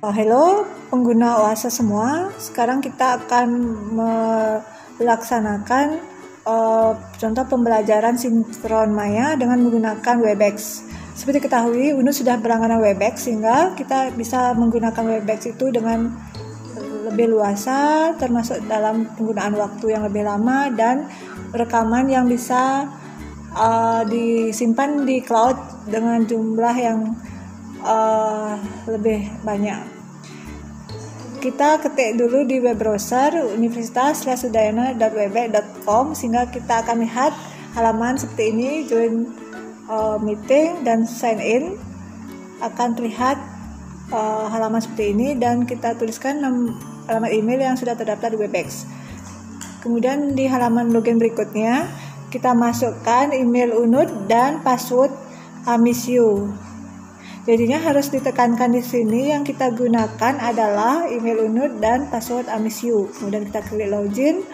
Halo pengguna Oasa semua, sekarang kita akan melaksanakan contoh pembelajaran sinkron maya dengan menggunakan Webex. Seperti ketahui, UNU sudah berlangganan Webex sehingga kita bisa menggunakan Webex itu dengan lebih luasa, termasuk dalam penggunaan waktu yang lebih lama dan rekaman yang bisa disimpan di cloud dengan jumlah yang lebih banyak. Kita ketik dulu di web browser universitas.udayana.webex.com sehingga kita akan lihat halaman seperti ini, join meeting dan sign in. Akan terlihat halaman seperti ini dan kita tuliskan alamat email yang sudah terdaftar di Webex. Kemudian di halaman login berikutnya kita masukkan email UNUD dan password amisyou. Jadinya harus ditekankan di sini yang kita gunakan adalah email UNUD dan password amisyou. Kemudian kita klik login.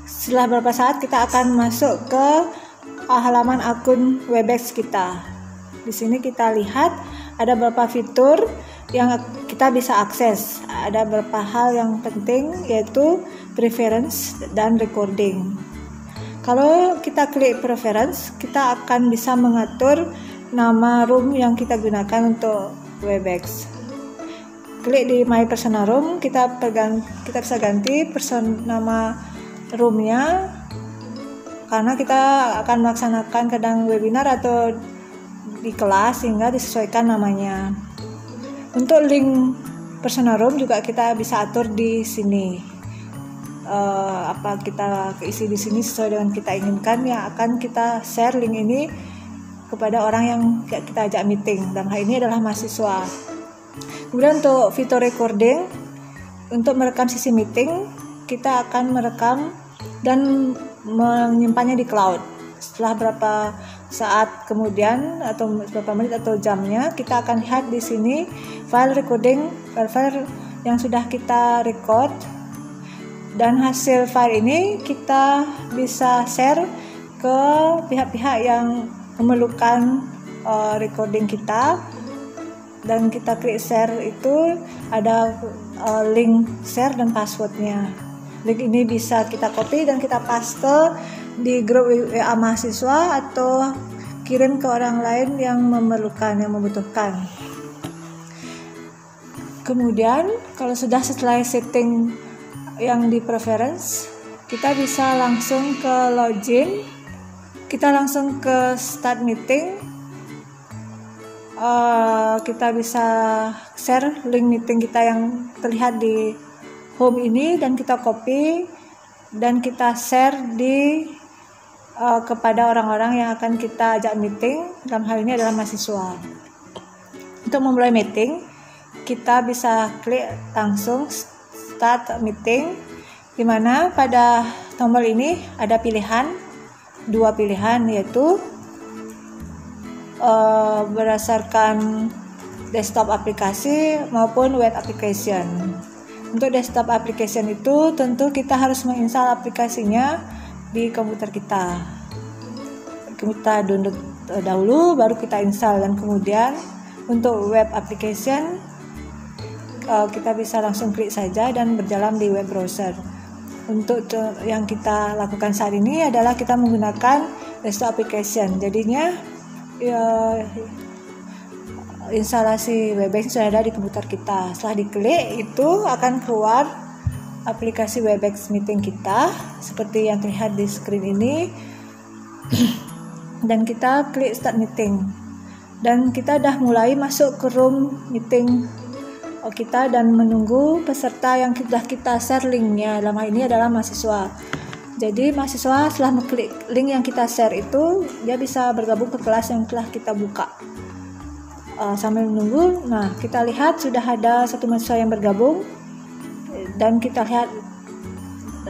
Setelah beberapa saat kita akan masuk ke halaman akun Webex kita. Di sini kita lihat ada beberapa fitur yang kita bisa akses. Ada beberapa hal yang penting yaitu preference dan recording. Kalau kita klik preference, kita akan bisa mengatur nama room yang kita gunakan untuk Webex. Klik di My Personal Room, kita bisa ganti nama roomnya karena kita akan melaksanakan kadang webinar atau di kelas sehingga disesuaikan namanya. Untuk link personal room juga kita bisa atur di sini. Apa kita isi di sini sesuai dengan kita inginkan, yang akan kita share link ini kepada orang yang kita ajak meeting. Dalam hal ini adalah mahasiswa. Kemudian untuk fitur recording, untuk merekam sesi meeting, kita akan merekam dan menyimpannya di cloud. Setelah berapa saat kemudian atau beberapa menit atau jamnya, kita akan lihat di sini file recording, file yang sudah kita record, dan hasil file ini kita bisa share ke pihak-pihak yang memerlukan recording kita, dan kita klik share itu ada link share dan passwordnya. Link ini bisa kita copy dan kita paste di grup WA mahasiswa atau kirim ke orang lain yang memerlukan, yang membutuhkan. Kemudian kalau sudah setelah setting yang di preference, kita bisa langsung ke login. Kita langsung ke start meeting. Kita bisa share link meeting kita yang terlihat di home ini dan kita copy dan kita share kepada orang-orang yang akan kita ajak meeting. Dalam hal ini adalah mahasiswa. Untuk memulai meeting, kita bisa klik langsung start meeting, di mana pada tombol ini ada dua pilihan yaitu berdasarkan desktop aplikasi maupun web application. Untuk desktop application itu tentu kita harus menginstal aplikasinya di komputer kita. Kita download dahulu baru kita install, dan kemudian untuk web application kita bisa langsung klik saja dan berjalan di web browser. Untuk yang kita lakukan saat ini adalah kita menggunakan desktop application. Jadinya instalasi Webex sudah ada di komputer kita. Setelah diklik itu akan keluar aplikasi Webex meeting kita seperti yang terlihat di screen ini. Dan kita klik start meeting. Dan kita dah mulai masuk ke room meeting kita dan menunggu peserta yang sudah kita share linknya. Dalam hal ini adalah mahasiswa. Jadi mahasiswa setelah mengklik link yang kita share itu, dia bisa bergabung ke kelas yang telah kita buka. Sambil menunggu, nah kita lihat sudah ada satu mahasiswa yang bergabung, dan kita lihat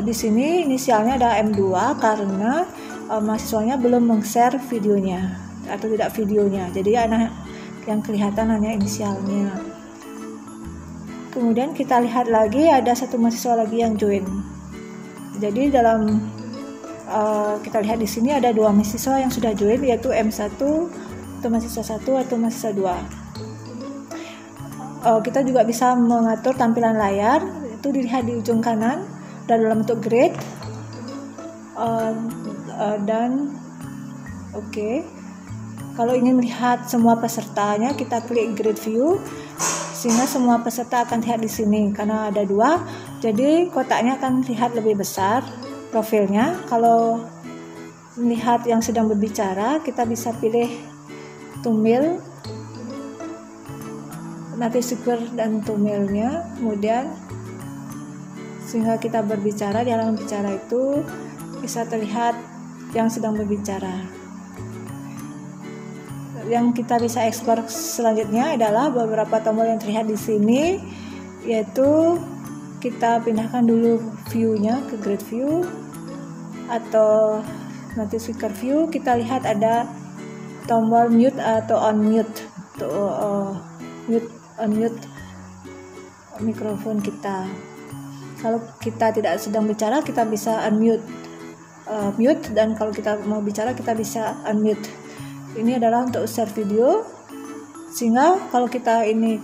di sini inisialnya ada M2 karena mahasiswanya belum meng-share videonya atau tidak videonya. Jadi yang kelihatan hanya inisialnya. Kemudian kita lihat lagi ada satu mahasiswa lagi yang join. Jadi kita lihat di sini ada dua mahasiswa yang sudah join, yaitu M1 atau mahasiswa 1 atau mahasiswa 2. kita juga bisa mengatur tampilan layar, itu dilihat di ujung kanan dan dalam bentuk grid. Dan kalau ingin melihat semua pesertanya, kita klik grid view sehingga semua peserta akan lihat di sini. Karena ada 2, jadi kotaknya akan terlihat lebih besar profilnya. Kalau melihat yang sedang berbicara, kita bisa pilih thumbnail, native speaker dan thumbnailnya, kemudian sehingga kita berbicara di halaman bicara itu bisa terlihat yang sedang berbicara. Yang kita bisa ekspor selanjutnya adalah beberapa tombol yang terlihat di sini, yaitu kita pindahkan dulu view-nya ke grid view atau native speaker view. Kita lihat ada tombol mute atau unmute, unmute mikrofon kita. Kalau kita tidak sedang bicara, kita bisa unmute, mute, dan kalau kita mau bicara kita bisa unmute. Ini adalah untuk share video, sehingga kalau kita ini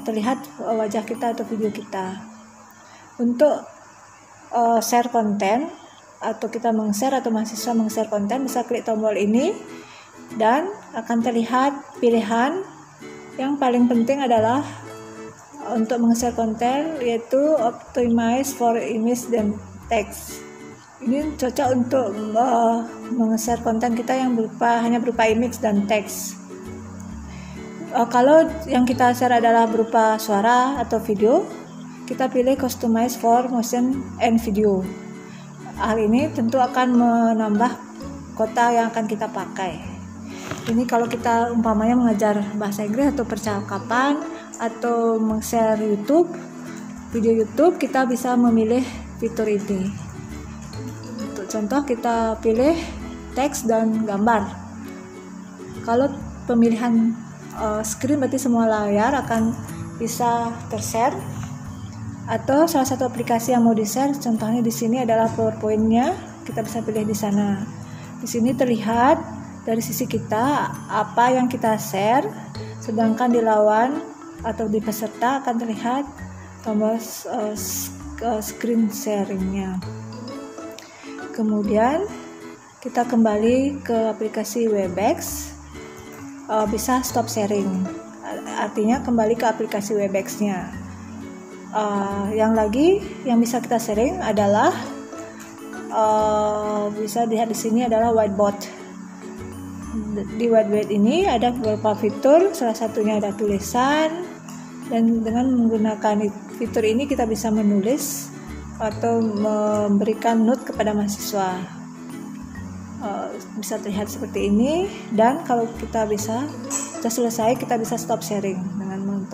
terlihat wajah kita atau video kita. Untuk share konten atau kita meng-share atau mahasiswa meng-share konten, bisa klik tombol ini dan akan terlihat pilihan. Yang paling penting adalah untuk meng-share konten, yaitu optimize for image dan text. Ini cocok untuk meng-share konten kita yang hanya berupa image dan teks. Kalau yang kita share adalah berupa suara atau video, kita pilih customize for motion and video. Hal ini tentu akan menambah kota yang akan kita pakai. Ini kalau kita umpamanya mengajar bahasa Inggris atau percakapan atau meng-share YouTube, video YouTube, kita bisa memilih fitur ini. Untuk contoh kita pilih teks dan gambar. Kalau pemilihan screen berarti semua layar akan bisa tershare. Atau salah satu aplikasi yang mau di-share, contohnya di sini adalah PowerPoint-nya, kita bisa pilih di sana. Di sini terlihat dari sisi kita apa yang kita share, sedangkan di lawan atau di peserta akan terlihat tombol screen sharing-nya. Kemudian kita kembali ke aplikasi Webex, bisa stop sharing, artinya kembali ke aplikasi Webex-nya. Yang bisa kita sharing adalah bisa dilihat di sini adalah whiteboard. Di whiteboard ini ada beberapa fitur, salah satunya ada tulisan, dan dengan menggunakan fitur ini kita bisa menulis atau memberikan note kepada mahasiswa. Bisa terlihat seperti ini, dan kalau kita sudah selesai, kita bisa stop sharing dengan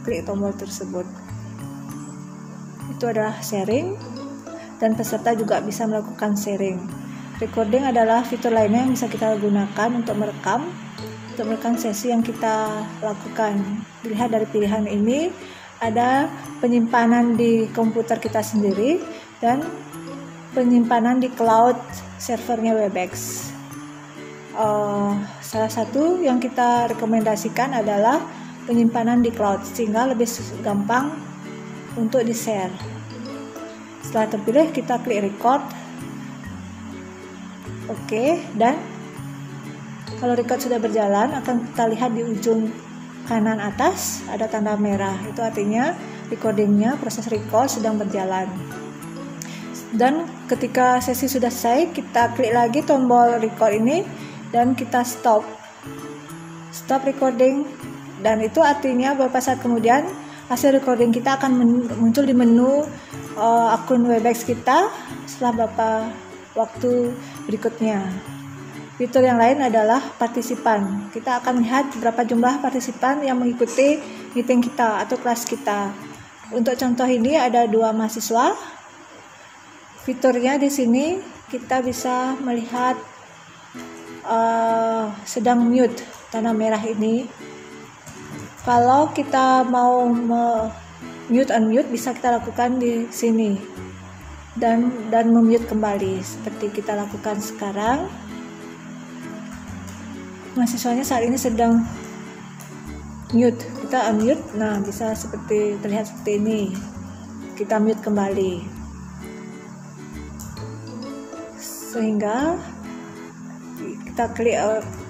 klik tombol tersebut. Itu adalah sharing, dan peserta juga bisa melakukan sharing. Recording adalah fitur lainnya yang bisa kita gunakan untuk merekam sesi yang kita lakukan. Dilihat dari pilihan ini, ada penyimpanan di komputer kita sendiri dan penyimpanan di cloud servernya Webex. Salah satu yang kita rekomendasikan adalah penyimpanan di cloud, sehingga lebih gampang untuk di-share. Setelah terpilih, kita klik record. Dan kalau record sudah berjalan, akan kita lihat di ujung kanan atas ada tanda merah. Itu artinya recordingnya, proses record sedang berjalan. Dan ketika sesi sudah selesai, kita klik lagi tombol record ini dan kita stop recording. Dan itu artinya beberapa saat kemudian hasil recording kita akan muncul di menu akun Webex kita setelah beberapa waktu berikutnya. Fitur yang lain adalah partisipan. Kita akan melihat berapa jumlah partisipan yang mengikuti meeting kita atau kelas kita. Untuk contoh ini ada 2 mahasiswa. Fiturnya di sini kita bisa melihat sedang mute, tanda merah ini. Kalau kita mau mute unmute, bisa kita lakukan di sini dan memute kembali seperti kita lakukan sekarang. Mahasiswanya saat ini sedang mute, kita unmute. Nah, bisa terlihat seperti ini. Kita mute kembali, sehingga kita klik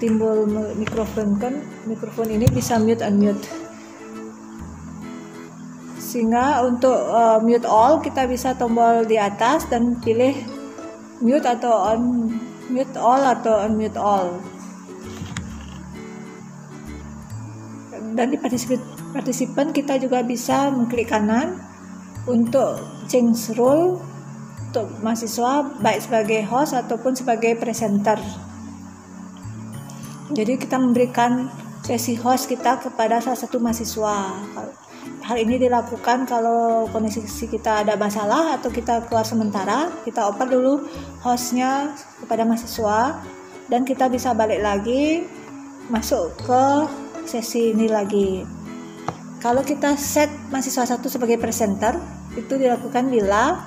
timbul mikrofon, kan mikrofon ini bisa mute unmute. Sehingga untuk mute all, kita bisa tombol di atas dan pilih mute atau mute all atau unmute all. Dan di partisipan kita juga bisa mengklik kanan untuk change role untuk mahasiswa, baik sebagai host ataupun sebagai presenter. Jadi kita memberikan sesi host kita kepada salah satu mahasiswa. Hal ini dilakukan kalau koneksi kita ada masalah atau kita keluar sementara, kita oper dulu hostnya kepada mahasiswa dan kita bisa balik lagi masuk ke sesi ini lagi. Kalau kita set mahasiswa satu sebagai presenter, itu dilakukan bila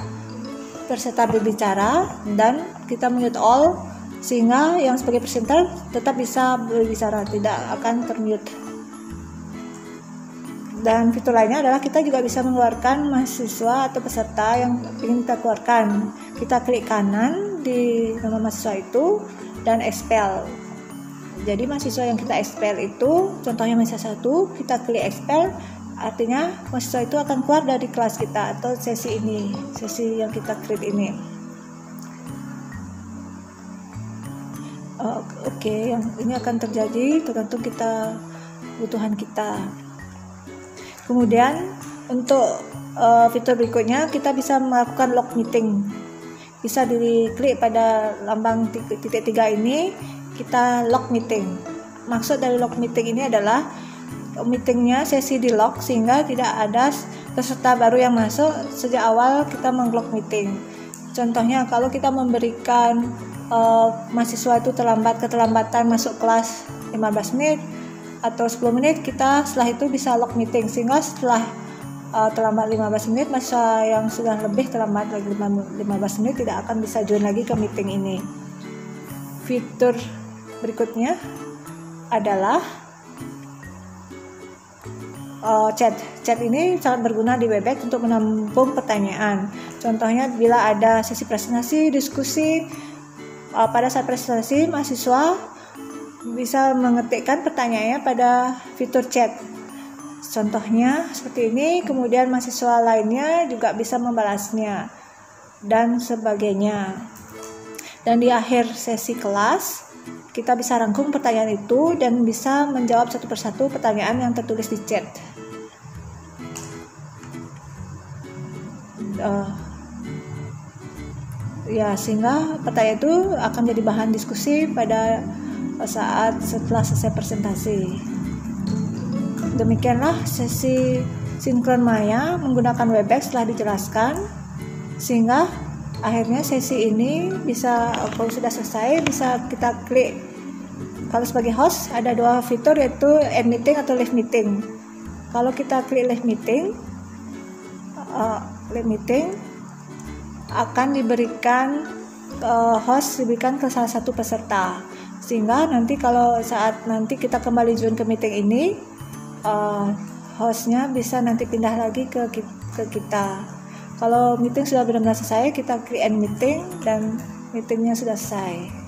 peserta berbicara dan kita mute all, sehingga yang sebagai presenter tetap bisa berbicara, tidak akan termute. Dan fitur lainnya adalah kita juga bisa mengeluarkan mahasiswa atau peserta yang ingin kita keluarkan. Kita klik kanan di nama mahasiswa itu dan expel. Jadi mahasiswa yang kita expel itu, contohnya mahasiswa 1, kita klik expel, artinya mahasiswa itu akan keluar dari kelas kita atau sesi ini, sesi yang kita create ini. Oke, yang ini akan terjadi tergantung kebutuhan kita. Kemudian untuk fitur berikutnya, kita bisa melakukan log meeting. Bisa diklik pada lambang titik 3 ini, kita log meeting. Maksud dari log meeting ini adalah meetingnya sesi di log, sehingga tidak ada peserta baru yang masuk sejak awal kita menglog meeting. Contohnya kalau kita memberikan mahasiswa itu keterlambatan masuk kelas 15 menit atau 10 menit, kita setelah itu bisa log meeting, sehingga setelah terlambat 15 menit, mahasiswa yang sudah lebih terlambat lagi 15 menit tidak akan bisa join lagi ke meeting ini. Fitur berikutnya adalah chat. Chat ini sangat berguna di Webex untuk menampung pertanyaan. Contohnya bila ada sesi presentasi, diskusi, pada saat presentasi mahasiswa bisa mengetikkan pertanyaannya pada fitur chat. Contohnya seperti ini, kemudian mahasiswa lainnya juga bisa membalasnya dan sebagainya. Dan di akhir sesi kelas, kita bisa rangkum pertanyaan itu dan bisa menjawab satu persatu pertanyaan yang tertulis di chat. Sehingga pertanyaan itu akan jadi bahan diskusi pada saat setelah selesai presentasi. Demikianlah sesi sinkron maya menggunakan Webex telah dijelaskan, sehingga akhirnya sesi ini bisa, kalau sudah selesai, bisa kita klik. Kalau sebagai host ada 2 fitur, yaitu end meeting atau leave meeting. Kalau kita klik leave meeting, akan diberikan host diberikan ke salah satu peserta, sehingga nanti kalau saat nanti kita kembali join ke meeting ini, hostnya bisa nanti pindah lagi ke kita. Kalau meeting sudah benar-benar selesai, kita klik end meeting dan meetingnya sudah selesai.